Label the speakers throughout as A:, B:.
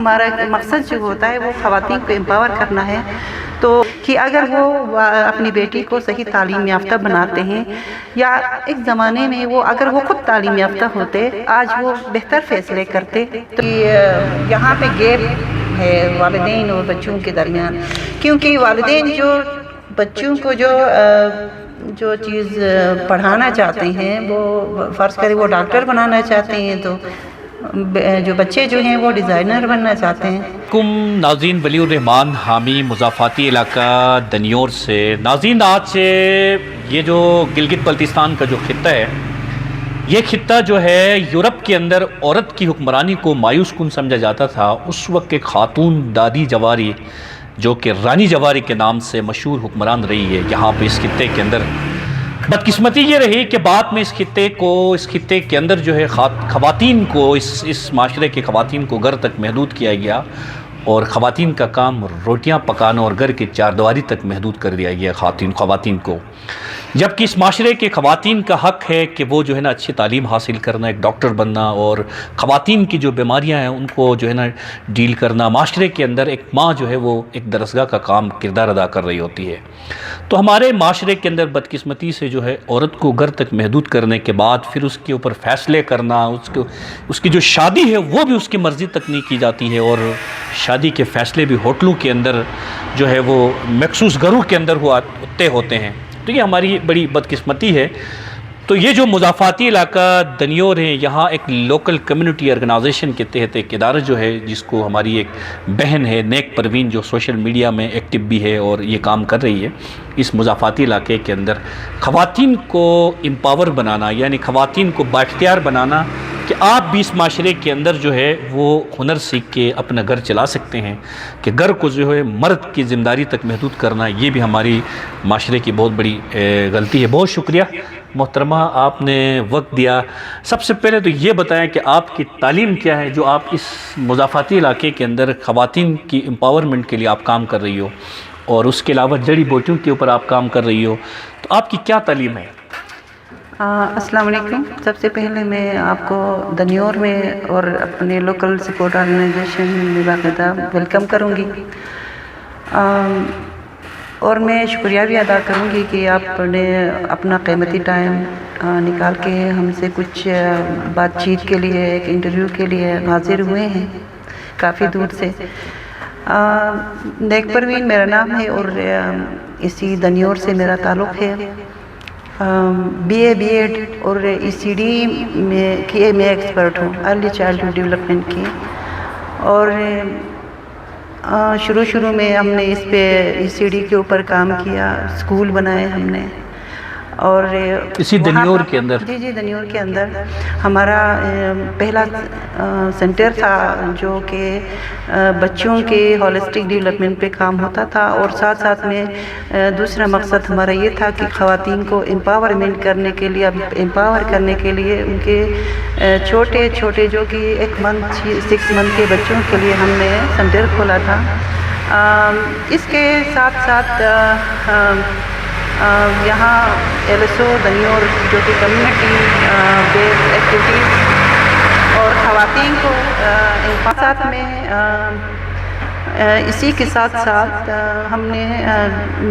A: ہمارا مقصد جو ہوتا ہے وہ خواتین کو امپاور کرنا ہے، تو کہ اگر وہ اپنی بیٹی کو صحیح تعلیم یافتہ بناتے ہیں، یا ایک زمانے میں اگر وہ خود تعلیم یافتہ ہوتے آج وہ بہتر فیصلے کرتے. تو یہاں پہ گیپ ہے والدین اور بچوں کے درمیان، کیونکہ والدین جو بچوں کو جو چیز پڑھانا چاہتے ہیں، وہ فرض کرے وہ ڈاکٹر بنانا چاہتے ہیں، تو جو بچے جو ہیں وہ ڈیزائنر بننا چاہتے ہیں.
B: ناظرین، ولی الرحمان حامی مضافاتی علاقہ دنیور سے. ناظرین، آج یہ جو گلگت بلتستان کا جو خطہ ہے، یہ خطہ جو ہے یورپ کے اندر عورت کی حکمرانی کو مایوس کن سمجھا جاتا تھا. اس وقت ایک خاتون دادی جواری جو کہ رانی جواری کے نام سے مشہور حکمران رہی ہے یہاں پہ اس خطے کے اندر. بدقسمتی یہ رہی کہ بعد میں اس خطے کے اندر جو ہے خواتین کو اس معاشرے کے خواتین کو گھر تک محدود کیا گیا، اور خواتین کا کام روٹیاں پکانا اور گھر کی چاردیواری تک محدود کر دیا گیا خواتین کو. جبکہ اس معاشرے کے خواتین کا حق ہے کہ وہ جو ہے نا اچھی تعلیم حاصل کرنا، ایک ڈاکٹر بننا، اور خواتین کی جو بیماریاں ہیں ان کو جو ہے نا ڈیل کرنا. معاشرے کے اندر ایک ماں جو ہے وہ ایک درسگاہ کا کردار ادا کر رہی ہوتی ہے. تو ہمارے معاشرے کے اندر بدقسمتی سے جو ہے عورت کو گھر تک محدود کرنے کے بعد پھر اس کے اوپر فیصلے کرنا، اس کی جو شادی ہے وہ بھی اس کی مرضی تک نہیں کی جاتی ہے، اور شادی کے فیصلے بھی ہوٹلوں کے اندر جو ہے وہ مخصوص گھروں کے اندر ہوتے ہیں. تو یہ ہماری بڑی بدقسمتی ہے. تو یہ جو مضافاتی علاقہ دنیور ہے، یہاں ایک لوکل کمیونٹی آرگنائزیشن کے تحت ایک ادارہ جو ہے، جس کو ہماری ایک بہن ہے نیک پروین جو سوشل میڈیا میں ایکٹیو بھی ہے اور یہ کام کر رہی ہے. اس مضافاتی علاقے کے اندر خواتین کو امپاور بنانا، یعنی خواتین کو بااختیار بنانا کہ آپ بھی اس معاشرے کے اندر جو ہے وہ ہنر سیکھ کے اپنا گھر چلا سکتے ہیں، کہ گھر کو جو ہے مرد کی ذمہ داری تک محدود کرنا یہ بھی ہماری معاشرے کی بہت بڑی غلطی ہے. بہت شکریہ محترمہ، آپ نے وقت دیا. سب سے پہلے تو یہ بتائیں کہ آپ کی تعلیم کیا ہے جو آپ اس مضافاتی علاقے کے اندر خواتین کی امپاورمنٹ کے لیے آپ کام کر رہی ہو، اور اس کے علاوہ جڑی بوٹیوں کے اوپر آپ کام کر رہی ہو، تو آپ کی کیا تعلیم ہے؟
A: السلام علیکم. سب سے پہلے میں آپ کو دنیور میں اور اپنے لوکل سپورٹ آرگنائزیشن میں باقاعدہ ویلکم کروں گی، اور میں شکریہ بھی ادا کروں گی کہ آپ نے اپنا قیمتی ٹائم نکال کے ہم سے کچھ بات چیت کے لیے، ایک انٹرویو کے لیے حاضر ہوئے ہیں کافی دور سے. نیک پروین میرا نام ہے، اور اسی دنیور سے میرا تعلق ہے. بی ایڈ اور ECD میں ایکسپرٹ ہوں، ارلی چائلڈہڈ ڈیولپمنٹ کی. اور شروع میں ہم نے اس پہ ECD کے اوپر کام کیا، اسکول بنائے ہم نے، اور
B: اسی دنیور کے اندر؟
A: جی دنیور کے اندر ہمارا پہلا سینٹر تھا جو کہ بچوں کے ہولسٹک ڈیولپمنٹ پہ کام ہوتا تھا، اور ساتھ میں دوسرا مقصد ہمارا یہ تھا کہ خواتین کو امپاورمنٹ کرنے کے لیے، امپاور کرنے کے لیے ان کے چھوٹے جو کہ 6 منتھ کے بچوں کے لیے ہم نے سینٹر کھولا تھا. اس کے ساتھ یہاں LSO دنیور جو کہ کمیونٹی بیسڈ ایکٹیویٹیز اور خواتین کو ساتھ میں اسی کے ساتھ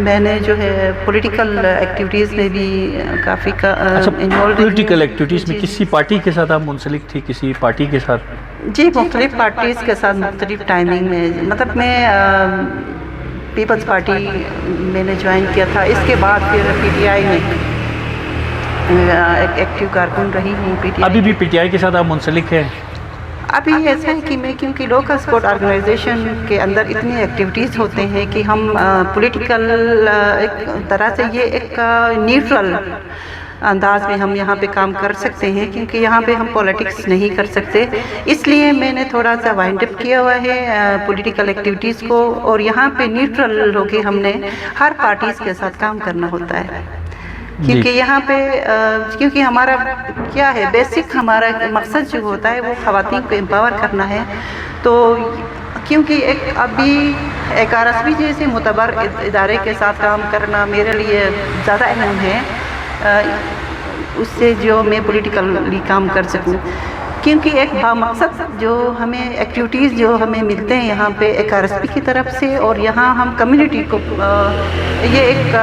A: میں نے جو ہے پولیٹیکل ایکٹیویٹیز میں بھی کافی انوالو.
B: پولیٹیکل ایکٹیویٹیز میں کسی پارٹی کے ساتھ آپ منسلک تھی؟ کسی پارٹی کے ساتھ؟
A: جی مختلف پارٹیز کے ساتھ مختلف ٹائمنگ میں، مطلب میں پیپلز پارٹی میں نے جوائن کیا تھا. اس کے بعد پھر PTI میں ایک ایکٹیو کارکن رہی ہوں.
B: ابھی بھی PTI کے ساتھ آپ منسلک ہیں؟
A: ابھی ایسا ہے کہ میں کیونکہ لوکل سپورٹ آرگنائزیشن کے اندر اتنی ایکٹیویٹیز ہوتے ہیں کہ ہم پولیٹیکل ایک طرح سے یہ ایک نیوٹرل انداز میں ہم یہاں پہ کام کر سکتے ہیں، کیونکہ یہاں پہ ہم پولیٹکس نہیں کر سکتے. اس لیے میں نے تھوڑا سا وائنڈ اپ کیا ہوا ہے پولیٹیکل ایکٹیویٹیز کو، اور یہاں پہ نیوٹرل ہو کے ہم نے ہر پارٹیز کے ساتھ کام کرنا ہوتا ہے. کیونکہ یہاں پہ کیونکہ ہمارا کیا ہے بیسک ہمارا مقصد جو ہوتا ہے وہ خواتین کو امپاور کرنا ہے. تو کیونکہ ابھی ایک RSB جیسے معتبر ادارے کے ساتھ کام کرنا میرے لیے زیادہ اہم ہے اس سے جو میں پولیٹیکلی کام کر سکوں. کیونکہ ایک مقصد جو ہمیں ایکٹیویٹیز جو ہمیں ملتے ہیں یہاں پہ ایک آر ایس پی کی طرف سے، اور یہاں ہم کمیونٹی کو یہ ایک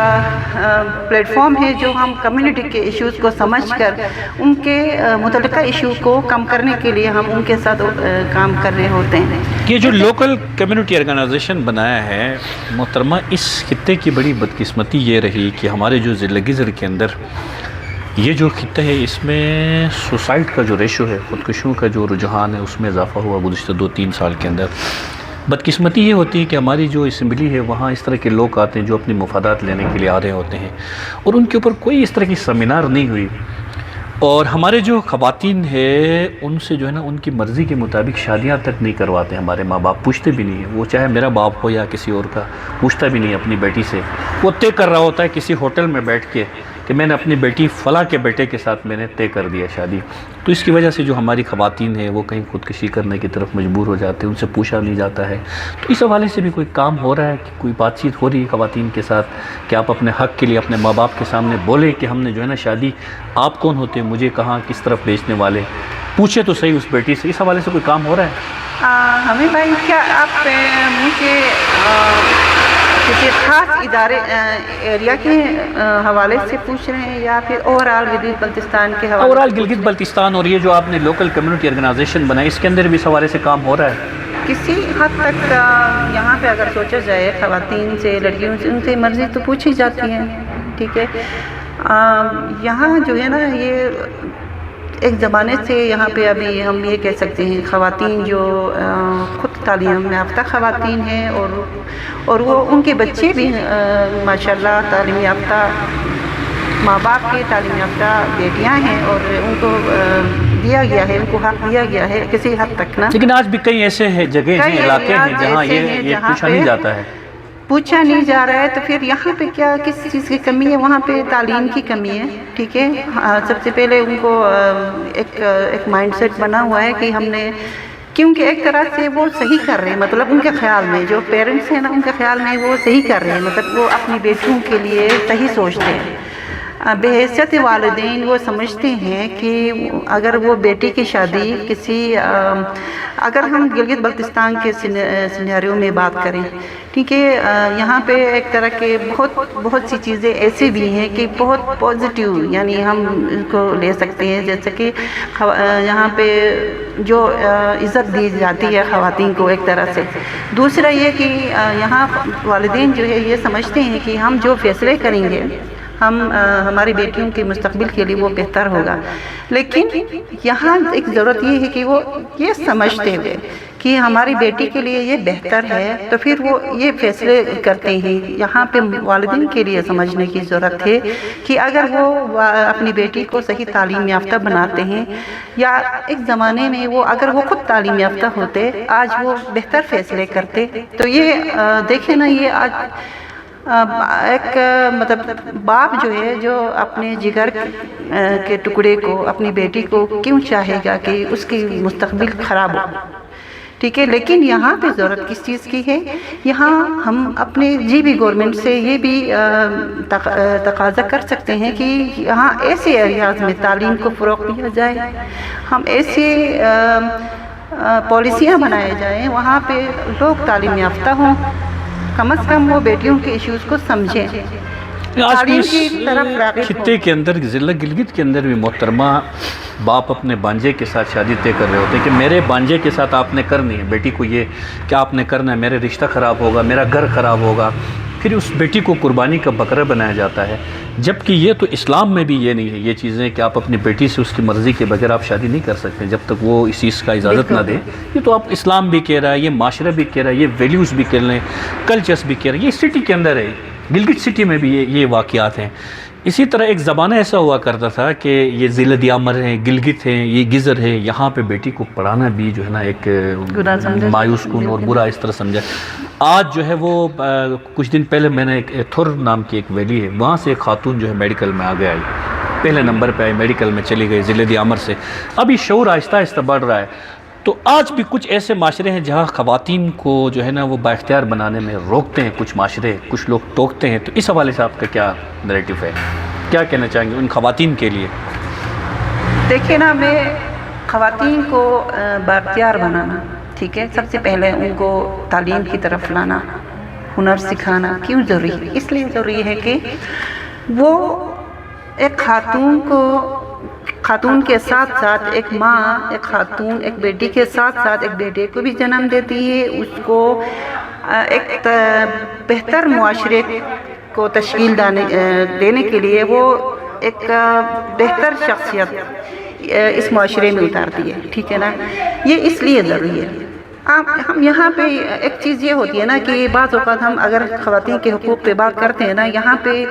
A: پلیٹ فارم ہے جو ہم کمیونٹی کے ایشوز کو سمجھ کر ان کے متعلقہ ایشو کو کم کرنے کے لیے ہم ان کے ساتھ کام کر رہے ہوتے ہیں۔
B: یہ جو لوکل کمیونٹی آرگنائزیشن بنایا ہے محترمہ، اس خطے کی بڑی بدقسمتی یہ رہی کہ ہمارے جو ضلع گزر کے اندر یہ جو خطہ ہے اس میں سوسائڈ کا جو ریشو ہے، خودکشیوں کا جو رجحان ہے، اس میں اضافہ ہوا گزشتہ 2-3 سال کے اندر۔ بدقسمتی یہ ہوتی ہے کہ ہماری جو اسمبلی ہے وہاں اس طرح کے لوگ آتے ہیں جو اپنی مفادات لینے کے لیے آ رہے ہوتے ہیں، اور ان کے اوپر کوئی اس طرح کی سیمینار نہیں ہوئی، اور ہمارے جو خواتین ہیں ان سے جو ہے نا ان کی مرضی کے مطابق شادیاں تک نہیں کرواتے۔ ہمارے ماں باپ پوچھتے بھی نہیں ہیں، وہ چاہے میرا باپ ہو یا کسی اور کا، پوچھتا بھی نہیں اپنی بیٹی سے۔ وہ طے کر رہا ہوتا ہے کسی ہوٹل میں بیٹھ کے کہ میں نے اپنی بیٹی فلاں کے بیٹے کے ساتھ میں نے طے کر دیا شادی۔ تو اس کی وجہ سے جو ہماری خواتین ہیں وہ کہیں خودکشی کرنے کی طرف مجبور ہو جاتے ہیں، ان سے پوچھا نہیں جاتا ہے۔ تو اس حوالے سے بھی کوئی کام ہو رہا ہے کہ کوئی بات چیت ہو رہی ہے خواتین کے ساتھ کہ آپ اپنے حق کے لیے اپنے ماں باپ کے سامنے بولیں کہ ہم نے جو ہے نا شادی، آپ کون ہوتے ہیں، مجھے کہاں کس طرف بیچنے والے، پوچھے تو صحیح اس بیٹی سے۔ اس حوالے سے کوئی کام ہو رہا ہے؟
A: ہمیں بھائی کیا آپ مجھے کسی خاص ادارے ایریا کے حوالے سے پوچھ رہے ہیں یا پھر اوور آل گلگت بلتستان کے حوالے؟
B: اوور آل گلگت بلتستان، اور یہ جو آپ نے لوکل کمیونٹی آرگنائزیشن بنائی اس کے اندر بھی اس حوالے سے کام ہو رہا ہے؟
A: کسی حد تک یہاں پہ اگر سوچا جائے خواتین سے، لڑکیوں سے، ان سے مرضی تو پوچھی جاتی ہے، ٹھیک ہے۔ یہاں جو ہے نا یہ ایک زمانے سے یہاں پہ ابھی ہم یہ کہہ سکتے ہیں خواتین جو خود تعلیم یافتہ خواتین ہیں، اور وہ ان کے بچے بھی ماشاءاللہ تعلیم یافتہ ماں باپ کے تعلیم یافتہ بیٹیاں ہیں، اور ان کو دیا گیا ہے، ان کو حق دیا گیا ہے کسی حد تک نا۔
B: لیکن آج بھی کئی ایسے ہیں جگہ ہیں، علاقے ہیں جہاں یہ پوچھا نہیں جاتا ہے،
A: پوچھا نہیں جا رہا ہے۔ تو پھر یہاں پہ کیا کس چیز کی کمی ہے؟ وہاں پہ تعلیم کی کمی ہے، ٹھیک ہے۔ سب سے پہلے ان کو ایک مائنڈ سیٹ بنا ہوا ہے کہ ہم نے، کیونکہ ایک طرح سے وہ صحیح کر رہے ہیں، مطلب ان کے خیال میں جو پیرنٹس ہیں نا ان کے خیال میں وہ صحیح کر رہے ہیں، مطلب وہ اپنی بیٹیوں کے لیے صحیح سوچتے ہیں۔ بحیثیت والدین وہ سمجھتے ہیں کہ اگر وہ بیٹی کی شادی کسی، اگر ہم گلگت بلتستان کے سینیریو میں بات کریں، ٹھیک ہے، یہاں پہ ایک طرح کے بہت سی چیزیں ایسی بھی ہیں کہ بہت پازیٹیو، یعنی ہم ان کو لے سکتے ہیں، جیسے کہ یہاں پہ جو عزت دی جاتی ہے خواتین کو ایک طرح سے۔ دوسرا یہ کہ یہاں والدین جو ہے یہ سمجھتے ہیں کہ ہم جو فیصلے کریں گے ہماری بیٹیوں کے مستقبل کے لیے وہ بہتر ہوگا، لیکن یہاں ایک ضرورت یہ ہے کہ وہ یہ سمجھتے ہوئے کہ ہماری بیٹی کے لیے یہ بہتر ہے، تو پھر وہ یہ فیصلے کرتے ہیں۔ یہاں پہ والدین کے لیے سمجھنے کی ضرورت ہے کہ اگر وہ اپنی بیٹی کو صحیح تعلیم یافتہ بناتے ہیں، یا ایک زمانے میں وہ اگر وہ خود تعلیم یافتہ ہوتے، آج وہ بہتر فیصلے کرتے۔ تو یہ دیکھیں نا، یہ آج ایک مطلب باپ جو ہے جو اپنے جگر کے ٹکڑے کو، اپنی بیٹی کو کیوں چاہے گا کہ اس کی مستقبل خراب ہو، ٹھیک ہے۔ لیکن یہاں پہ ضرورت کس چیز کی ہے؟ یہاں ہم اپنے بھی گورنمنٹ سے یہ بھی تقاضا کر سکتے ہیں کہ یہاں ایسے ایریاز میں تعلیم کو فروغ دیا جائے، ہم ایسے پالیسیاں بنائے جائیں وہاں پہ لوگ تعلیم یافتہ ہوں، کم از کم وہ بیٹیوں کے ایشوز کو سمجھیں،
B: آج بھی
A: تعلیم
B: اس
A: کی طرف راغب
B: خطے کے اندر، ضلع گلگت کے اندر بھی محترمہ باپ اپنے بانجے کے ساتھ شادی طے کر رہے ہوتے ہیں کہ میرے بانجے کے ساتھ آپ نے کرنی ہے، بیٹی کو یہ کہ آپ نے کرنا ہے، میرے رشتہ خراب ہوگا، میرا گھر خراب ہوگا۔ پھر اس بیٹی کو قربانی کا بکرا بنایا جاتا ہے، جبکہ یہ تو اسلام میں بھی یہ نہیں ہے، یہ چیزیں کہ آپ اپنی بیٹی سے اس کی مرضی کے بغیر آپ شادی نہیں کر سکتے جب تک وہ اس چیز کا اجازت نہ دے۔ یہ تو آپ اسلام بھی کہہ رہا ہے، یہ معاشرہ بھی کہہ رہا ہے، یہ ویلیوز بھی کہہ رہے ہیں، کلچرز بھی کہہ رہے ہیں، یہ سٹی کے اندر ہے، گلگت سٹی میں بھی یہ واقعات ہیں۔ اسی طرح ایک زمانہ ایسا ہوا کرتا تھا کہ یہ ضلع دیامر ہے، گلگت ہے، یہ گزر ہے، یہاں پہ بیٹی کو پڑھانا بھی جو ہے نا ایک مایوس کن اور برا اس طرح سمجھا۔ آج جو ہے وہ کچھ دن پہلے میں نے ایک تھر نام کی ایک ویلی ہے، وہاں سے ایک خاتون جو ہے میڈیکل میں آگے آئی، پہلے نمبر پہ آئی، میڈیکل میں چلی گئی ضلع دیامر سے۔ اب یہ شعور آہستہ آہستہ بڑھ رہا ہے۔ تو آج بھی کچھ ایسے معاشرے ہیں جہاں خواتین کو جو ہے نا وہ بااختیار بنانے میں روکتے ہیں، کچھ معاشرے، کچھ لوگ ٹوکتے ہیں۔ تو اس حوالے سے آپ کا کیا نیریٹو ہے، کیا کہنا چاہیں گے ان خواتین کے لیے؟
A: دیکھیں نا، میں خواتین کو بااختیار بنانا، ٹھیک ہے، سب سے پہلے ان کو تعلیم کی طرف لانا، ہنر سکھانا کیوں ضروری ہے؟ اس لیے ضروری ہے کہ وہ ایک خاتون کے ساتھ ساتھ ایک ماں، ایک خاتون ایک بیٹی کے ساتھ ساتھ ایک بیٹے کو بھی جنم دیتی ہے، اس کو ایک بہتر معاشرے کو تشکیل دینے کے لیے وہ ایک بہتر شخصیت اس معاشرے میں اتارتی ہے، ٹھیک ہے نا؟ یہ اس لیے ضروری ہے۔ ہم یہاں پہ ایک چیز یہ ہوتی ہے نا کہ بعض اوقات ہم اگر خواتین کے حقوق پہ بات کرتے ہیں نا، یہاں پہ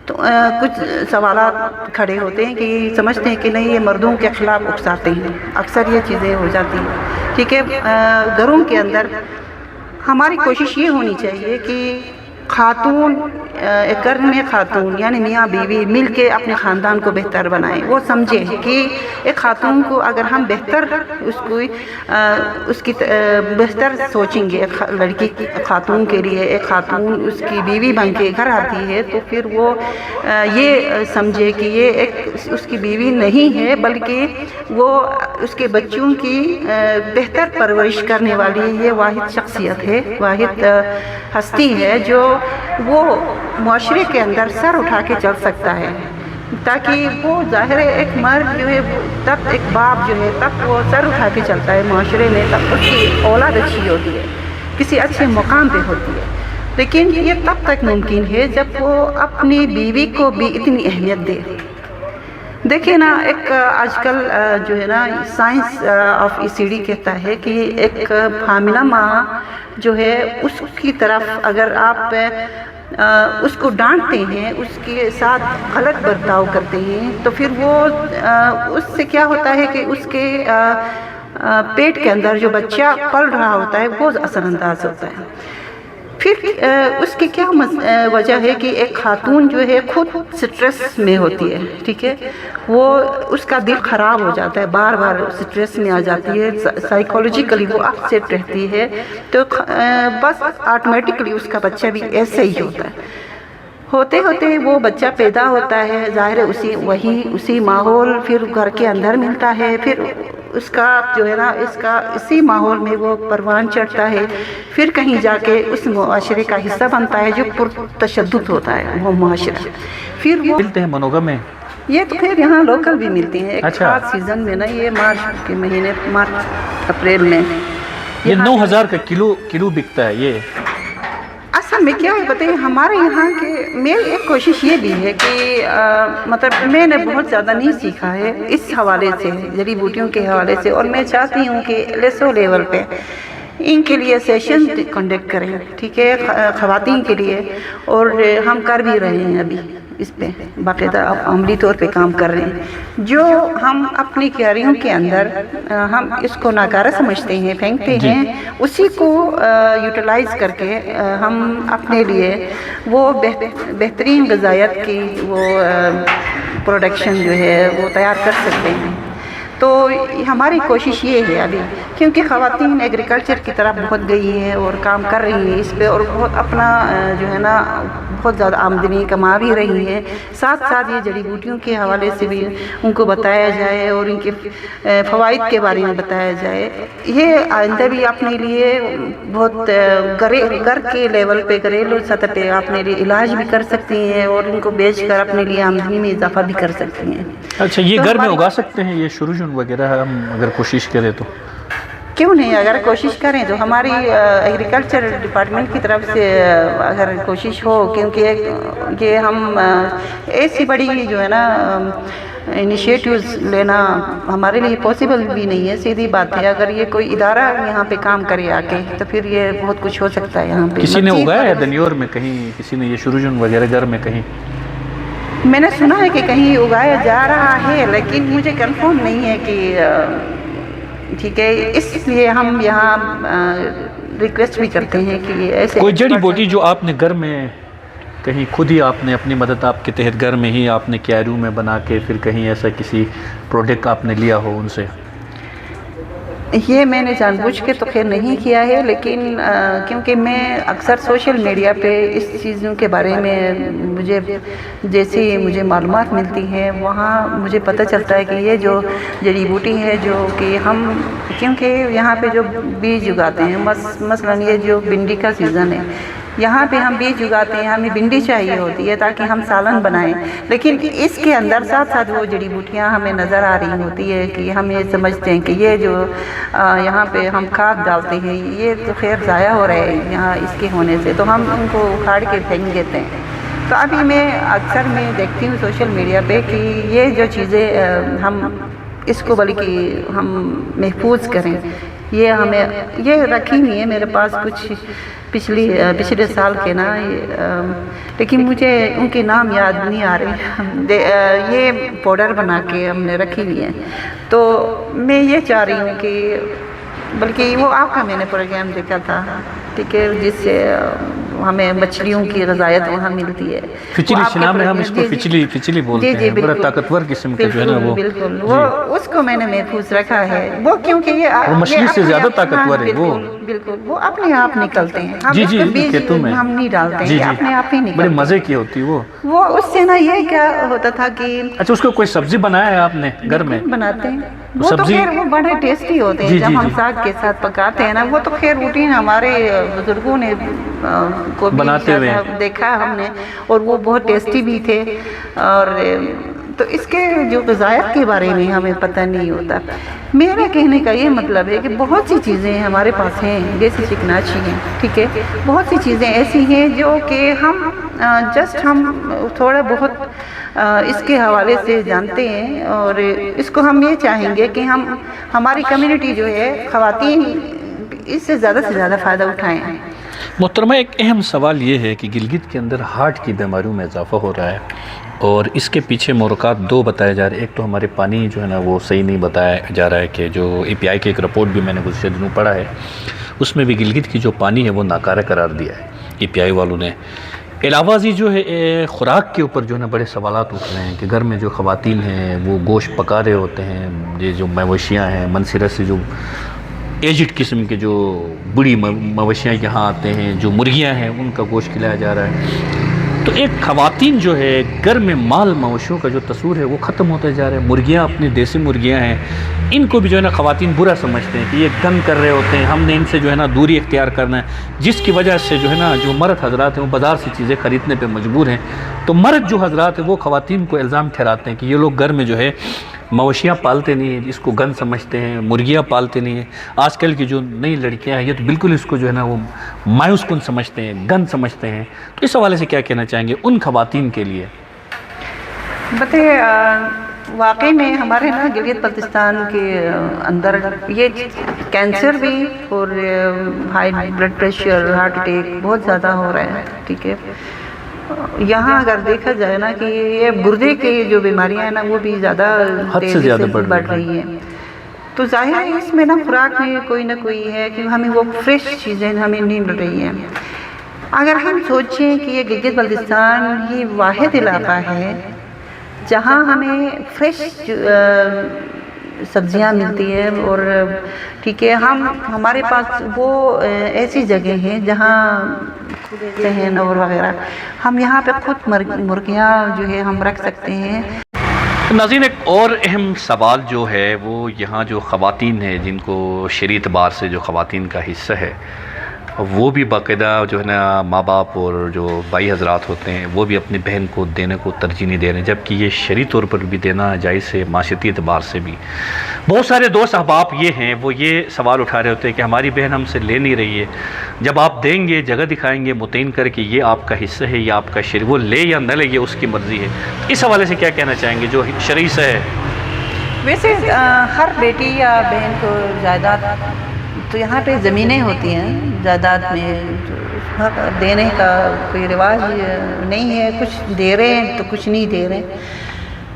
A: تو کچھ سوالات کھڑے ہوتے ہیں کہ سمجھتے ہیں کہ نہیں یہ مردوں کے خلاف اکساتے ہیں، اکثر یہ چیزیں ہو جاتی ہیں، ٹھیک ہے۔ گھروں کے اندر ہماری کوشش یہ ہونی چاہیے کہ خاتون، ایک گھر میں خاتون یعنی میاں بیوی مل کے اپنے خاندان کو بہتر بنائیں۔ وہ سمجھے کہ ایک خاتون کو اگر ہم بہتر اس کی بہتر سوچیں گے، ایک لڑکی خاتون کے لیے ایک خاتون اس کی بیوی بن کے گھر آتی ہے تو پھر وہ یہ سمجھے کہ یہ ایک اس کی بیوی نہیں ہے بلکہ وہ اس کے بچوں کی بہتر پرورش کرنے والی یہ واحد شخصیت ہے، واحد ہستی ہے جو وہ معاشرے کے اندر سر اٹھا کے چل سکتا ہے، تاکہ وہ ظاہر ہے ایک مرد جو ہے تب ایک باپ جو ہے تب وہ سر اٹھا کے چلتا ہے معاشرے میں، تب اس کی اولاد اچھی ہوتی ہے، کسی اچھے مقام پہ ہوتی ہے۔ لیکن یہ تب تک ممکن ہے جب وہ اپنی بیوی کو بھی اتنی اہمیت دے۔ دیکھیں نا، ایک آج کل جو ہے نا سائنس آف ECD کہتا ہے کہ ایک حاملہ ماں جو ہے اس کی طرف اگر آپ اس کو ڈانٹتے ہیں، اس کے ساتھ غلط برتاؤ کرتے ہیں تو پھر وہ اس سے کیا ہوتا ہے کہ اس کے پیٹ کے اندر جو بچہ پل رہا ہوتا ہے وہ اثر انداز ہوتا ہے۔ پھر اس کی کیا وجہ ہے کہ ایک خاتون جو ہے خود سٹریس میں ہوتی ہے، ٹھیک ہے، وہ اس کا دل خراب ہو جاتا ہے، بار بار سٹریس میں آ جاتی ہے، سائیکولوجیکلی وہ اپ سیٹ رہتی ہے، تو بس آٹومیٹکلی اس کا بچہ بھی ایسے ہی ہوتا ہے۔ ہوتے ہوتے وہ بچہ پیدا ہوتا ہے، ظاہر ہے اسی ماحول پھر گھر کے اندر ملتا ہے، پھر اس کا جو ہے نا اسی ماحول میں وہ پروان چڑھتا ہے، پھر کہیں جا کے اس معاشرے کا حصہ بنتا ہے جو پرتشدد ہوتا ہے وہ معاشرہ۔ پھر وہ
B: ملتے ہیں منوگا میں؟
A: یہ تو پھر یہاں لوکل بھی ملتے ہیں ایک خاص سیزن میں نا، یہ مارچ کے مہینے، مارچ اپریل میں
B: یہ 9,000 کا کلو بکتا ہے۔ یہ
A: اصل میں کیا ہے بتائیے، ہمارے یہاں کے میری ایک کوشش یہ بھی ہے کہ مطلب میں نے بہت زیادہ نہیں سیکھا ہے اس حوالے سے، جڑی بوٹیوں کے حوالے سے، اور میں چاہتی ہوں کہ لیسو لیول پہ ان کے لیے سیشن کنڈکٹ کریں، ٹھیک ہے، خواتین کے لیے، اور ہم کر بھی رہے ہیں ابھی اس پہ باقاعدہ عملی طور پہ کام کر رہے ہیں۔ جو ہم اپنی کیاریوں کے اندر ہم اس کو ناکارہ سمجھتے ہیں، پھینکتے ہیں، اسی کو یوٹیلائز کر کے ہم اپنے لیے وہ بہترین غذائیت کی وہ پروڈکشن جو ہے وہ تیار کر سکتے ہیں۔ تو ہماری کوشش یہ ہے ابھی، کیونکہ خواتین ایگریکلچر کی طرف بہت گئی ہیں اور کام کر رہی ہیں اس پہ، اور بہت اپنا جو ہے نا بہت زیادہ آمدنی کما بھی رہی ہیں، ساتھ ساتھ یہ جڑی بوٹیوں کے حوالے سے بھی ان کو بتایا جائے اور ان کے فوائد کے بارے میں بتایا جائے۔ یہ آئندہ بھی اپنے لیے بہت گھر کے لیول پہ، گھریلو سطح پہ اپنے لیے علاج بھی کر سکتی ہیں اور ان کو بیچ کر اپنے لیے آمدنی میں اضافہ بھی کر سکتی ہیں۔
B: اچھا، یہ گھر میں اگا سکتے ہیں یہ شروجن وغیرہ ہم اگر کوشش کریں تو؟
A: کیوں نہیں، اگر کوشش کریں تو ہماری ایگریکلچر ڈپارٹمنٹ کی طرف سے اگر کوشش ہو، کیونکہ یہ ہم ایسی بڑی جو ہے نا انیشیٹیوز لینا ہمارے لیے پاسبل بھی نہیں ہے، سیدھی بات ہے۔ اگر یہ کوئی ادارہ یہاں پہ کام کرے آ کے تو پھر یہ بہت کچھ ہو سکتا ہے یہاں پہ۔
B: کسی نے اگایا ہے دنیور میں کہیں، کسی نے یہ شروجن وغیرہ گھر میں کہیں؟
A: میں نے سنا ہے کہ کہیں اگایا جا رہا ہے، لیکن مجھے کنفرم نہیں ہے کہ ٹھیک ہے، اس لیے ہم یہاں ریکویسٹ بھی کرتے ہیں کہ ایسے
B: کوئی جڑی بوٹی جو آپ نے گھر میں کہیں خود ہی آپ نے اپنی مدد آپ کے تحت گھر میں ہی آپ نے کیریوں میں بنا کے پھر کہیں ایسا کسی پروڈکٹ آپ نے لیا ہو ان سے؟
A: یہ میں نے جان بوجھ کے تو خیر نہیں کیا ہے، لیکن کیونکہ میں اکثر سوشل میڈیا پہ اس چیزوں کے بارے میں مجھے معلومات ملتی ہیں، وہاں مجھے پتہ چلتا ہے کہ یہ جو جڑی بوٹی ہے جو کہ ہم، کیونکہ یہاں پہ جو بیج اگاتے ہیں، مثلاً یہ جو بھنڈی کا سیزن ہے، یہاں پہ ہم بیج اگاتے ہیں، ہمیں بھنڈی چاہیے ہوتی ہے تاکہ ہم سالن بنائیں، لیکن اس کے اندر ساتھ ساتھ وہ جڑی بوٹیاں ہمیں نظر آ رہی ہوتی ہے کہ ہم یہ سمجھتے ہیں کہ یہ جو یہاں پہ ہم کھاد ڈالتے ہیں یہ تو خیر ضائع ہو رہے ہیں یہاں اس کے ہونے سے، تو ہم ان کو اکھاڑ کے پھینک دیتے ہیں۔ تو ابھی میں اکثر دیکھتی ہوں سوشل میڈیا پہ کہ یہ جو چیزیں ہم اس کو بلکہ ہم محفوظ کریں، یہ رکھی ہوئی ہے میرے پاس کچھ پچھلے سال کے نا، لیکن مجھے ان کے نام یاد نہیں آ رہے، یہ پاؤڈر بنا کے ہم نے رکھی ہوئی ہے۔ تو میں یہ چاہ رہی ہوں کہ بلکہ وہ آپ کا میں نے پروگرام دیکھا تھا، ٹھیک ہے، جس سے ہمیں مچھلیوں کی غذائیت وہاں ملتی ہے،
B: فچلی شنا میں ہم اس کو فچلی بولتے ہیں، بڑا طاقتور قسم کا جو ہے نا وہ،
A: بالکل وہ اس کو میں نے محفوظ رکھا ہے، وہ کیونکہ
B: وہ مچھلی سے زیادہ طاقتور ہے، وہ
A: بالکل وہ اپنے آپ نکلتے ہیں، ہم
B: جی
A: اس
B: جی
A: کو بیج
B: کہتا ہوں میں،
A: ہم نہیں ڈالتے
B: جی
A: ہیں،
B: جی
A: اپنے آپ ہی نکلتے
B: بڑے
A: ہیں۔
B: مزے کی ہوتی وہ
A: اس سے نا یہ کیا ہوتا تھا کہ
B: اچھا اس کو کوئی سبزی بنایا ہے آپ نے گھر میں؟
A: بناتے ہیں وہ تو
B: سبزی،
A: خیر وہ بڑے ٹیسٹی ہوتے ہیں،
B: جی
A: جب
B: جی
A: ہم
B: جی
A: ساگ کے ساتھ پکاتے ہیں نا، وہ تو خیر روٹین ہمارے بزرگوں نے کو بھی
B: بناتے ہوئے
A: دیکھا ہم نے، اور وہ بہت ٹیسٹی بھی تھے، اور تو اس کے جو غذائیت کے بارے میں ہمیں پتہ نہیں ہوتا۔ میرا کہنے کا یہ مطلب ہے کہ بہت سی چیزیں ہمارے پاس ہیں، جیسے چکناچی ہیں، ٹھیک ہے، بہت سی چیزیں ایسی ہیں جو کہ ہم ہم تھوڑا بہت اس کے حوالے سے جانتے ہیں، اور اس کو ہم یہ چاہیں گے کہ ہماری کمیونٹی جو ہے، خواتین اس سے زیادہ فائدہ اٹھائیں۔
B: محترمہ، ایک اہم سوال یہ ہے کہ گلگت کے اندر ہارٹ کی بیماریوں میں اضافہ ہو رہا ہے، اور اس کے پیچھے محرکات دو بتائے جا رہے ہیں۔ ایک تو ہمارے پانی جو ہے نا وہ صحیح نہیں بتایا جا رہا ہے، کہ جو API کی ایک رپورٹ بھی میں نے گزشتہ دنوں پڑھا ہے، اس میں بھی گلگت کی جو پانی ہے وہ ناکارہ قرار دیا ہے API والوں نے۔ علاوہ ازیں جو ہے خوراک کے اوپر جو ہے نا بڑے سوالات اٹھ رہے ہیں کہ گھر میں جو خواتین ہیں وہ گوشت پکا رہے ہوتے ہیں، یہ جو مویشیاں ہیں، منصرت سے جو ایجڈ قسم کے جو بڑی مویشیاں یہاں آتے ہیں، جو مرغیاں ہیں، ان کا گوشت کھلایا جا رہا ہے۔ تو ایک خواتین جو ہے گھر میں مال مویشیوں کا جو تصور ہے وہ ختم ہوتا جا رہا ہے۔ مرغیاں اپنی دیسی مرغیاں ہیں، ان کو بھی جو ہے نا خواتین برا سمجھتے ہیں کہ یہ گند کر رہے ہوتے ہیں، ہم نے ان سے جو ہے نا دوری اختیار کرنا ہے، جس کی وجہ سے جو ہے نا جو مرد حضرات ہیں وہ بازار سے چیزیں خریدنے پہ مجبور ہیں۔ تو مرد جو حضرات ہیں وہ خواتین کو الزام ٹھہراتے ہیں کہ یہ لوگ گھر میں جو ہے مویشیاں پالتے نہیں ہیں، اس کو گند سمجھتے ہیں، مرغیاں پالتے نہیں ہیں۔ آج کل کی جو نئی لڑکیاں ہیں یہ تو بالکل اس کو جو ہے نا وہ مایوس کن سمجھتے ہیں، گند سمجھتے ہیں۔ تو اس حوالے سے کیا کہنا چاہیں گے ان خواتین کے لیے؟
A: بتائیے، واقعی میں ہمارے نا گلگت بلتستان کے اندر یہ کینسر بھی اور high blood pressure, heart attack بہت زیادہ ہو رہا ہے، ٹھیک ہے۔ یہاں اگر دیکھا جائے نا کہ یہ گردے کی جو بیماریاں ہیں نا وہ بھی زیادہ تیزی سے بڑھ رہی ہیں، تو ظاہر ہے اس میں نا خوراک میں کوئی نہ کوئی ہے کہ ہمیں وہ فریش چیزیں ہمیں نہیں مل رہی ہیں۔ اگر ہم سوچیں کہ یہ گلگت بلتستان یہ واحد علاقہ ہے جہاں ہمیں فریش سبزیاں ملتی ہیں، اور ٹھیک ہے، ہمارے پاس وہ ایسی جگہ ہیں جہاں صحن اور وغیرہ، ہم یہاں پہ خود مرغیاں جو ہے ہم رکھ سکتے ہیں۔
B: ناظرین، ایک اور اہم سوال جو ہے وہ یہاں جو خواتین ہیں جن کو شرعی اعتبار سے جو خواتین کا حصہ ہے وہ بھی باقاعدہ جو ہے نا ماں باپ اور جو بھائی حضرات ہوتے ہیں وہ بھی اپنی بہن کو دینے کو ترجیح نہیں دے رہے ہیں، جبکہ یہ شرعی طور پر بھی دینا جائز ہے، معاشرتی اعتبار سے بھی۔ بہت سارے دوست احباب یہ ہیں وہ یہ سوال اٹھا رہے ہوتے ہیں کہ ہماری بہن ہم سے لے نہیں رہی ہے، جب آپ دیں گے، جگہ دکھائیں گے متعین کر کے یہ آپ کا حصہ ہے، یہ آپ کا شرعی، وہ لے یا نہ لے یہ اس کی مرضی ہے۔ اس حوالے سے کیا کہنا چاہیں گے جو شرعی حصہ ہے؟
A: ویسے ہر بیٹی یا بہن کو جائیداد، تو یہاں پہ زمینیں ہوتی ہیں، جائیداد میں دینے کا کوئی رواج نہیں ہے، کچھ دے رہے ہیں تو کچھ نہیں دے رہے،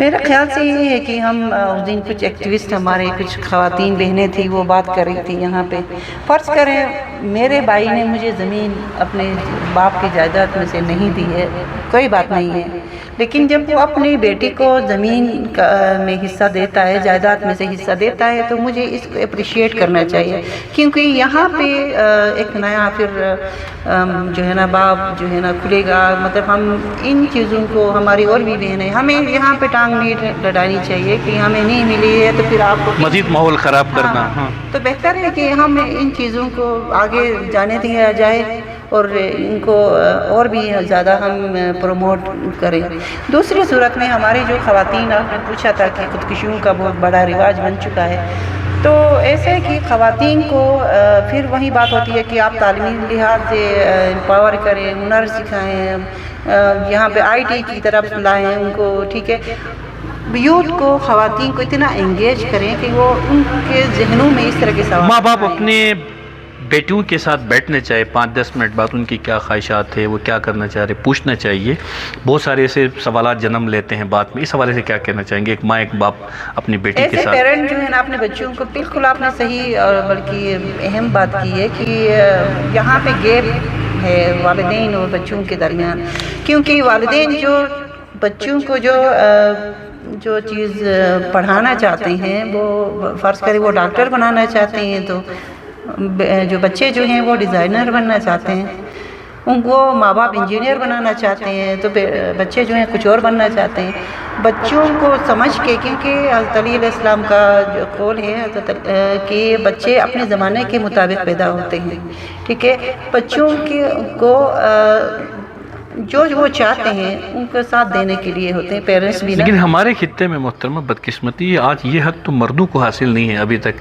A: میرا خیال سے یہ ہے کہ ہم اس دن کچھ ایکٹیوسٹ ہمارے کچھ خواتین بہنیں تھیں، وہ بات کر رہی تھی یہاں پہ، فرض کریں میرے بھائی نے مجھے زمین اپنے باپ کی جائیداد میں سے نہیں دی ہے، کوئی بات نہیں ہے، لیکن جب وہ اپنی بیٹی کو زمین میں حصہ دیتا ہے، جائیداد میں سے حصہ دیتا ہے، تو مجھے اس کو اپریشیٹ کرنا چاہیے، کیونکہ یہاں پہ ایک نیا پھر جو ہے نا باب جو ہے نا کھلے گا، مطلب ہم ان چیزوں کو، ہماری اور بھی بہنیں، ہمیں یہاں پہ ٹانگ نہیں لڑانی چاہیے کہ ہمیں نہیں ملی ہے تو پھر آپ کو
B: مزید ماحول خراب کرنا. ہاں
A: تو بہتر ہے کہ ہم ان چیزوں کو آگے جانے دیا جائے اور ان کو اور بھی زیادہ ہم پروموٹ کریں. دوسری صورت میں ہماری جو خواتین، آپ نے پوچھا تھا کہ خودکشیوں کا بہت بڑا رواج بن چکا ہے، تو ایسے ہے کہ خواتین کو پھر وہی بات ہوتی ہے کہ آپ تعلیمی لحاظ سے امپاور کریں، ہنر سکھائیں، یہاں پہ آئی ٹی کی طرف لائیں ان کو، ٹھیک ہے، یوتھ کو، خواتین کو اتنا انگیج کریں کہ وہ ان کے ذہنوں میں اس طرح کے سوال
B: ماں باپ اپنے بیٹیوں کے ساتھ بیٹھنے چاہے 5-10 منٹ بعد، ان کی کیا خواہشات ہے، وہ کیا کرنا چاہ رہے، پوچھنا چاہیے. بہت سارے ایسے سوالات جنم لیتے ہیں بعد میں. اس حوالے سے کیا کہنا چاہیں گے ایک ماں ایک باپ اپنی بیٹی کے
A: ایسے
B: ساتھ؟
A: پیرنٹ جو ہے نا اپنے بچوں کو، بالکل آپ نے صحیح اور بلکہ اہم بات کی ہے کہ یہاں پہ گیپ ہے والدین اور بچوں کے درمیان، کیونکہ والدین جو بچوں کو جو چیز پڑھانا چاہتے ہیں، وہ فرض کرے وہ ڈاکٹر بنانا چاہتے ہیں، تو جو بچے جو ہیں وہ ڈیزائنر بننا چاہتے ہیں، ان کو ماں باپ انجینئر بنانا چاہتے ہیں، تو بچے جو ہیں کچھ اور بننا چاہتے ہیں. بچوں کو سمجھ کے، کیونکہ حضرت علی علیہ السلام کا جو قول ہے کہ بچے اپنے زمانے کے مطابق پیدا ہوتے ہیں، ٹھیک ہے، بچوں کو جو وہ چاہتے ہیں ان کو ساتھ دینے کے لیے ہوتے ہیں پیرنٹس بھی.
B: لیکن ہمارے خطے میں محترمہ بدقسمتی آج یہ حق تو مردوں کو حاصل نہیں ہے. ابھی تک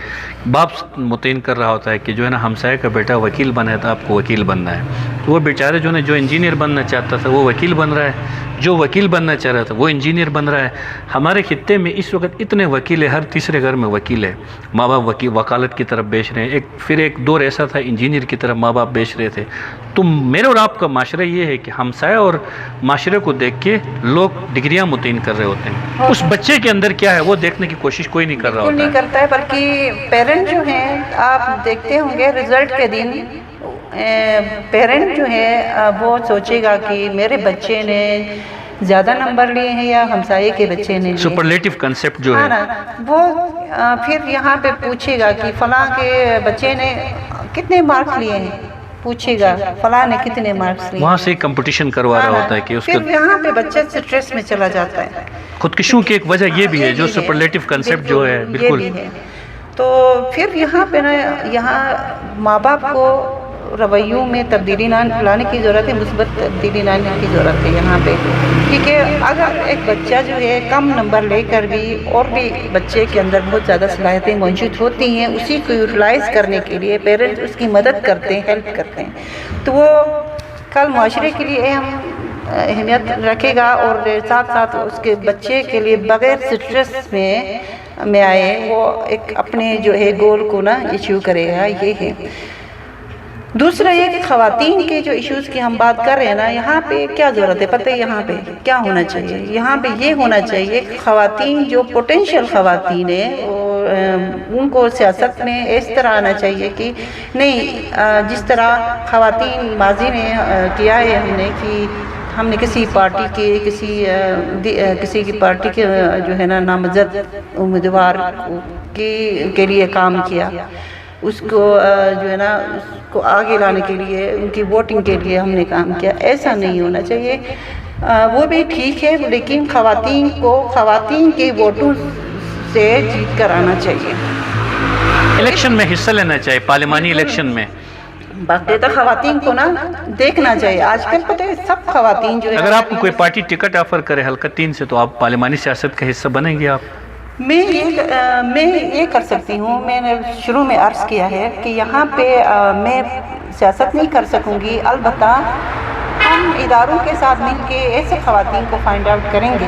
B: باپ متعین کر رہا ہوتا ہے کہ جو ہے نا ہمسائے کا بیٹا وکیل بنا ہے تو آپ کو وکیل بننا ہے، تو وہ بیچارے جو ہے جو انجینئر بننا چاہتا تھا وہ وکیل بن رہا ہے، جو وکیل بننا چاہ رہا تھا وہ انجینئر بن رہا ہے. ہمارے خطے میں اس وقت اتنے وکیل ہیں، ہر تیسرے گھر میں وکیل ہے. ماں باپ وکالت کی طرف بیچ رہے ہیں. پھر ایک دور ایسا تھا انجینئر کی طرف ماں باپ بیچ رہے تھے. تو میرے اور آپ کا معاشرہ یہ ہے کہ ہمسائے اور معاشرے کو دیکھ کے لوگ ڈگریاں متعین کر رہے ہوتے ہیں، اس بچے کے اندر کیا ہے وہ دیکھنے کی کوشش کوئی نہیں کر رہا ہوتا ہے.
A: نہیں کرتا ہے، بلکہ پیرنٹ جو ہیں، آپ دیکھتے ہوں گے رزلٹ کے دن پیرنٹ جو ہے وہ سوچے گا کہ میرے بچے نے زیادہ نمبر لیے ہیں یا ہمسائے کے بچے نے لیے.
B: سپرلیٹو کنسیپٹ جو ہے
A: وہ پھر یہاں پہ پوچھے گا کہ فلاں کے بچے نے کتنے مارکس لیے ہیں، پوچھے گا فلاں نے کتنے مارکس لیے،
B: وہاں سے کمپٹیشن کروا رہا ہوتا ہے کہ اس
A: پھر یہاں پہ بچہ سٹریس میں چلا جاتا ہے.
B: خودکشیوں کی ایک وجہ یہ بھی ہے جو سپرلیٹو کنسیپٹ جو ہے بالکل.
A: تو پھر یہاں پہ نا، یہاں ماں باپ کو رویوں میں تبدیلی لانے کی ضرورت ہے، مثبت تبدیلی لانے کی ضرورت ہے یہاں پہ. کیونکہ اگر ایک بچہ جو ہے کم نمبر لے کر بھی اور بھی بچے کے اندر بہت زیادہ صلاحیتیں موجود ہوتی ہیں، اسی کو یوٹیلائز کرنے کے لیے پیرنٹ اس کی مدد کرتے ہیں، ہیلپ کرتے ہیں، تو وہ کل معاشرے کے لیے اہمیت رکھے گا اور ساتھ ساتھ اس کے بچے کے لیے بغیر سٹریس میں آئے وہ ایک اپنے جو ہے گول کو نا ایچیو کرے گا. یہ ہے. دوسرا یہ کہ خواتین کے جو ایشوز کی ہم بات کر رہے ہیں نا، یہاں پہ کیا ضرورت ہے پتہ ہے یہاں پہ کیا ہونا چاہیے؟ یہاں پہ یہ ہونا چاہیے کہ خواتین جو پوٹینشیل خواتین ہیں ان کو سیاست میں اس طرح آنا چاہیے کہ نہیں، جس طرح خواتین ماضی میں کیا ہے ہم نے کہ ہم نے کسی پارٹی کے کسی کی پارٹی کے جو ہے نا نامزد امیدوار کے لیے کام کیا، اس کو جو ہے نا اس کو آگے لانے کے لیے، ان کی ووٹنگ کے لیے ہم نے کام کیا. ایسا نہیں ہونا چاہیے. وہ بھی ٹھیک ہے، لیکن خواتین کو خواتین کے ووٹوں سے جیت کر آنا چاہیے.
B: الیکشن میں حصہ لینا چاہیے، پارلیمانی الیکشن میں
A: باقاعدہ خواتین کو نا دیکھنا چاہیے. آج کل پتہ ہے سب خواتین جو ہے،
B: اگر آپ کو کوئی پارٹی ٹکٹ آفر کرے حلقہ 3 سے تو آپ پارلیمانی سیاست کا حصہ بنیں گے؟ آپ
A: میں یہ کر سکتی ہوں. میں نے شروع میں عرض کیا ہے کہ یہاں پہ میں سیاست نہیں کر سکوں گی، البتہ ہم اداروں کے ساتھ مل کے ایسے خواتین کو فائنڈ آؤٹ کریں گے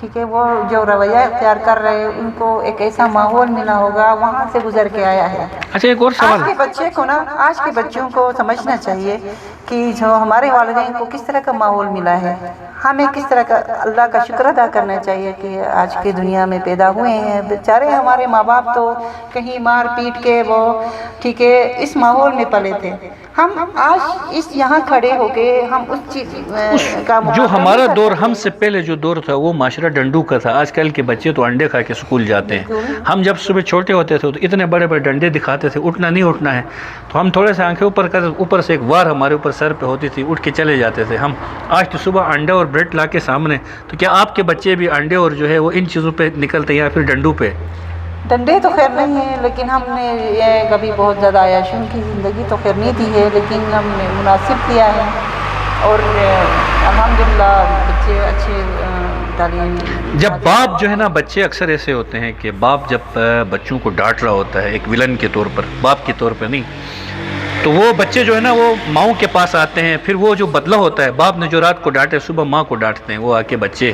A: ٹھیک ہے، وہ جو رویہ اختیار کر رہے ہیں ان کو ایک ایسا ماحول ملا ہوگا، وہاں سے گزر کے آیا ہے۔
B: اچھا ایک اور سوال،
A: آج کے بچے کو نا، آج کے بچوں کو سمجھنا چاہیے کہ جو ہمارے والدین کو کس طرح کا ماحول ملا ہے، ہمیں کس طرح کا اللہ کا شکر ادا کرنا چاہیے کہ آج کی دنیا میں پیدا ہوئے ہیں۔ بیچارے ہمارے ماں باپ تو کہیں مار پیٹ کے وہ ٹھیک ہے اس ماحول میں پلے تھے، ہم آج اس یہاں کھڑے ہو کے ہم اس چیز کا
B: جو
A: موازنہ
B: ہمارا
A: نہیں کر
B: دور،
A: سکتے۔
B: ہم سے پہلے جو دور تھا وہ معاشرہ ڈنڈوں کا تھا، آج کل کے بچے تو انڈے کھا کے اسکول جاتے ہیں۔
A: بالکل۔
B: ہم جب صبح چھوٹے ہوتے تھے تو اتنے بڑے بڑے ڈنڈے دکھاتے تھے، اٹھنا نہیں اٹھنا ہے، تو ہم تھوڑے سے آنکھیں اوپر کر، اوپر سے ایک وار ہمارے اوپر سر پہ ہوتی تھی، اٹھ کے چلے جاتے تھے ہم۔ آج تو صبح انڈے اور بریڈ لا کے سامنے، تو کیا آپ کے بچے بھی انڈے اور جو ہے وہ ان چیزوں پہ نکلتے ہیں یا پھر ڈنڈوں پہ؟
A: ڈنڈے تو خیر نہیں ہیں، لیکن ہم نے یہ کبھی بہت زیادہ عیاشیوں کی زندگی تو خیر نہیں دی ہے، لیکن ہم نے مناسب کیا ہے، اور الحمدللہ بچے اچھے تعلیم۔
B: جب باپ جو ہے نا، بچے اکثر ایسے ہوتے ہیں کہ باپ جب بچوں کو ڈانٹ رہا ہوتا ہے ایک ولن کے طور پر، باپ کے طور پر نہیں، تو وہ بچے جو ہے نا وہ ماؤں کے پاس آتے ہیں، پھر وہ جو بدلہ ہوتا ہے، باپ نے جو رات کو ڈانٹے صبح ماں کو ڈانٹتے ہیں، وہ آ کے بچے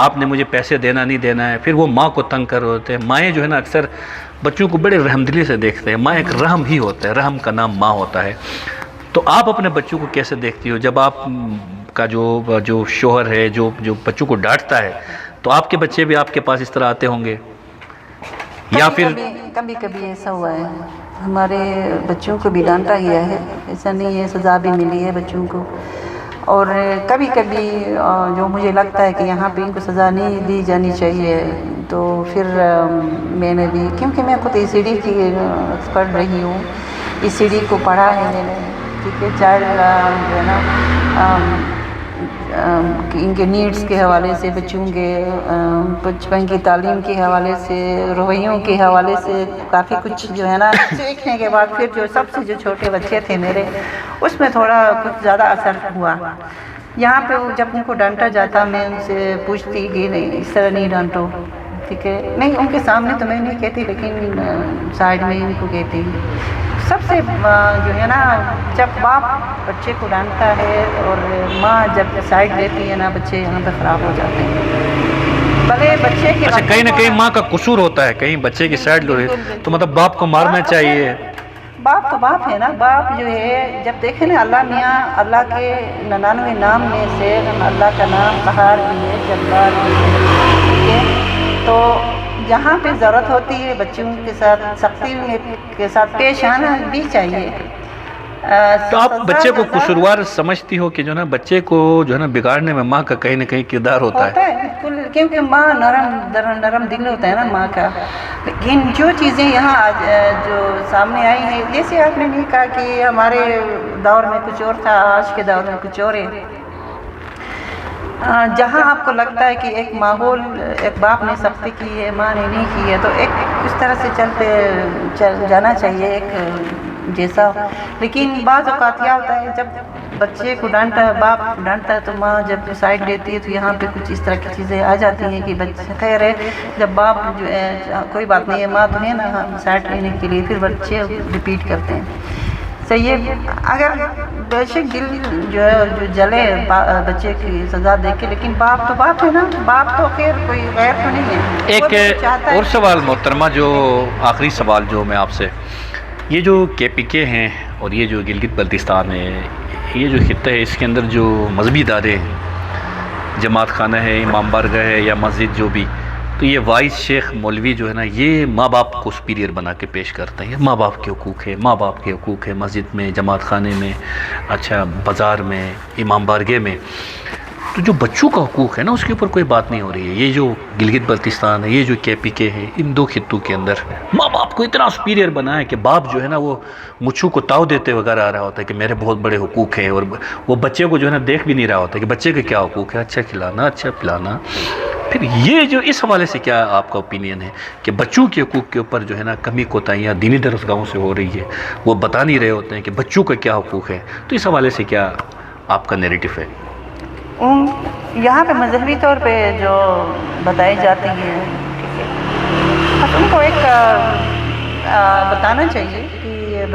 B: آپ نے مجھے پیسے دینا نہیں دینا ہے، پھر وہ ماں کو تنگ کر رہے ہوتے ہیں۔ مائیں جو ہے نا اکثر بچوں کو بڑے رحم دلی سے دیکھتے ہیں، ماں ایک رحم ہی ہوتا ہے، رحم کا نام ماں ہوتا ہے۔ تو آپ اپنے بچوں کو کیسے دیکھتی ہو جب آپ کا جو شوہر ہے جو بچوں کو ڈانٹتا ہے، تو آپ کے بچے بھی آپ کے پاس اس طرح آتے ہوں گے یا پھر؟
A: کبھی کبھی ایسا ہوا ہے، ہمارے بچوں کو بھی ڈانٹا گیا ہے، ایسا نہیں ہے، سزا بھی ملی ہے بچوں کو، اور کبھی کبھی جو مجھے لگتا ہے کہ یہاں پہ ان کو سزا نہیں دی جانی چاہیے، تو پھر میں نے بھی، کیونکہ میں خود ECD کی ایکسپرٹ رہی ہوں، ECD کو پڑھا ہے میں نے، ٹھیک ہے، چائلڈ جو ہے نا ان کے نیڈس کے حوالے سے، بچوں کے بچپن کی تعلیم کے حوالے سے، رویوں کے حوالے سے کافی کچھ جو ہے نا سیکھنے کے بعد پھر جو سب سے جو چھوٹے بچے تھے میرے، اس میں تھوڑا کچھ زیادہ اثر ہوا۔ یہاں پہ جب ان کو ڈانٹا جاتا میں ان سے پوچھتی کہ نہیں اس طرح نہیں ڈانٹو، ٹھیک ہے، نہیں ان کے سامنے تو میں نہیں کہتی، لیکن سائڈ میں ان کو کہتی۔ سب سے جو ہے نا جب باپ بچے کو ڈانٹتا ہے اور ماں جب سائڈ لیتی ہے نا، بچے یہاں پہ خراب ہو جاتے ہیں، بھلے بچے کے
B: اچھا کہیں نہ کہیں ماں کا قصور ہوتا ہے، کہیں بچے کی سائڈ لو، تو مطلب باپ کو مارنا چاہیے۔
A: باپ تو باپ ہے نا، باپ جو ہے جب دیکھیں نا، اللہ میاں اللہ کے 99 نام میں سے اللہ کا نام قہار بھی ہے، جبار بھی ہے، ٹھیک ہے، تو جہاں پہ ضرورت ہوتی ہے بچوں کے ساتھ سختی کے ساتھ پیش آنا بھی چاہیے۔
B: تو آپ بچے کو
A: سزا
B: قصوروار سمجھتی ہو کہ جو ہے نا بچے کو جو ہے نا بگاڑنے میں ماں کا کہیں نہ کہیں کردار ہوتا ہے؟
A: بالکل، کیونکہ ماں نرم دل ہوتا ہے نا ماں کا، لیکن جو چیزیں یہاں جو سامنے آئی ہیں، جیسے آپ نے نہیں کہا کہ ہمارے دور میں کچھ اور تھا، آج کے دور میں کچھ اور ہے، جہاں آپ کو لگتا ہے کہ ایک ماحول، ایک باپ نے سختی کی ہے، ماں نے نہیں کی ہے، تو ایک اس طرح سے چل جانا چاہیے ایک جیسا، لیکن بعض اوقات کیا ہوتا ہے جب بچے کو باپ ڈانٹتا ہے تو ماں جب سائڈ لیتی ہے تو یہاں پہ کچھ اس طرح کی چیزیں آ جاتی ہیں کہ بچے خیر ہے، جب باپ جو ہے کوئی بات نہیں ہے، ماں تو ہے نا سائڈ لینے کے لیے، پھر بچے ریپیٹ کرتے ہیں۔ صحیح ہے، اگر بے شک دل جو ہے جو جلے بچے کی سزا دے کے، لیکن باپ تو باپ ہے نا، باپ تو خیر کوئی غیر تو نہیں ہے۔
B: ایک اور سوال محترمہ، جو آخری سوال جو میں آپ سے، یہ جو KPK ہیں اور یہ جو گلگت بلتستان ہے، یہ جو خطہ ہے، اس کے اندر جو مذہبی ادارے ہیں، جماعت خانہ ہے، امام بارگاہ ہے یا مسجد جو بھی، تو یہ وائس شیخ مولوی جو ہے نا، یہ ماں باپ کو سپیریئر بنا کے پیش کرتے ہیں، یہ ماں باپ کے حقوق ہے، ماں باپ کے حقوق ہے، مسجد میں، جماعت خانے میں، اچھا بازار میں، امام بارگاہ میں، تو جو بچوں کا حقوق ہے نا اس کے اوپر کوئی بات نہیں ہو رہی ہے۔ یہ جو گلگت بلتستان ہے، یہ جو KPK ہے، ان دو خطوں کے اندر ماں باپ کو اتنا سپیریئر بنا ہے کہ باپ جو ہے نا وہ مچھو کو تاؤ دیتے وغیرہ آ رہا ہوتا ہے کہ میرے بہت بڑے حقوق ہیں، اور وہ بچے کو جو ہے نا دیکھ بھی نہیں رہا ہوتا کہ بچے کے کیا حقوق ہے، اچھا کھلانا، اچھا پلانا۔ پھر یہ جو اس حوالے سے کیا آپ کا اوپینین ہے کہ بچوں کے حقوق کے اوپر جو ہے نا کمی کوتاہیاں دینی درسگاہوں سے ہو رہی ہے، وہ بتا نہیں رہے ہوتے ہیں کہ بچوں کا کیا حقوق ہے، تو اس حوالے سے کیا آپ کا نیریٹو ہے؟
A: یہاں پہ مذہبی طور پہ جو بتائی جاتی ہے، ٹھیک ہے، بس ان کو ایک بتانا چاہیے کہ